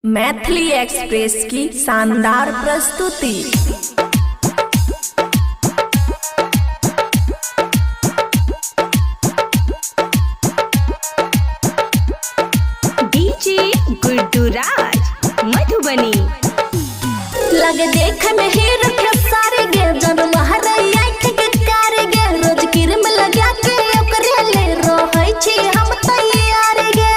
Maithili express की शानदार प्रस्तुति। डीजे गुड्डू राज मधुबनी लगे देख में हीरो के सारे गे जन महरई आंख के कार गे रोज किरम लगा के ओकरे ले रहै छी हम तैयार गे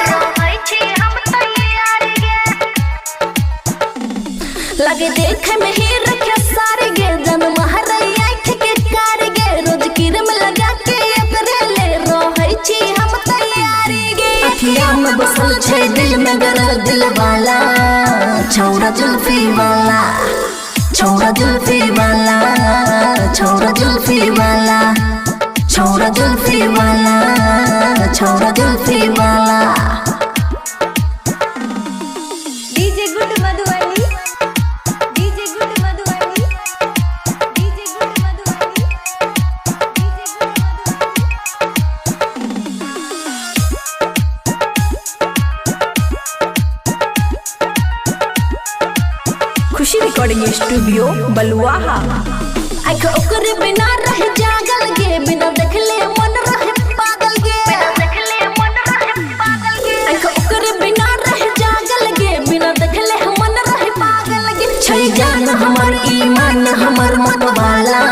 लगे देख में हीरो के सारे गे जन महरई आंख के कार गे रोज किरम लगा के ओकरे ले रहै छी हम तैयार गे अखियां में बसल छै दिल में गरल दिल वाला छौड़ा जुल्फी वाला छौड़ा जुल्फी वाला छौड़ा जुल्फी वाला छौड़ा जुल्फी वाला छौड़ा जुल्फी वाला। DJ Guddu Madhubani DJ Guddu Madhubani DJ Guddu Madhubani DJ Khushi recording studio Baluaha. आँख ओकरे बिना रह जागल गे बिना देखले मन रहे पागल गे आँख ओकरे बिना रह जागल गे बिना देखले मन रहे पागल गे छै जान हमर ईमान हमर मत वाला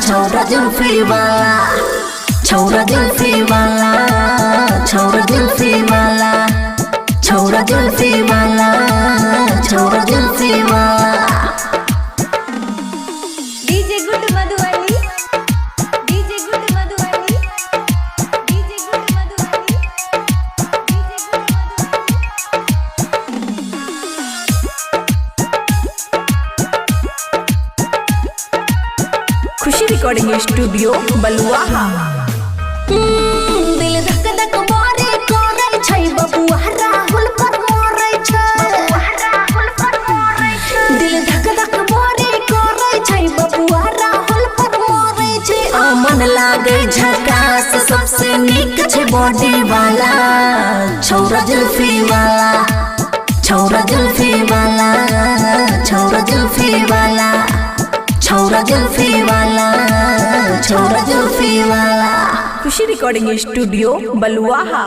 छौड़ा जुल्फी वाला छौड़ा जुल्फी वाला छौड़ा जुल्फी वाला छौड़ा जुल्फी वाला छौड़ा जुल्फी वाला। DJ Guddu Madhubani DJ Guddu Madhubani DJ Guddu Madhubani DJ Khushi recording studio Baluaha. दिल धक धक मारे करे छै बबुआ राहुल पर मारे छै दिल धक धक मारे करे छै बबुआ राहुल पर मारे छै मन लागे झकास सबसे नीक छै बॉडी वाला छौड़ा जुल्फी वाला छौड़ा जुल्फी वाला छौड़ा जुल्फी वाला छौड़ा जुल्फी वाला छौड़ा जुल्फी वाला। खुशी रिकॉर्डिंग स्टूडियो बलुआहा।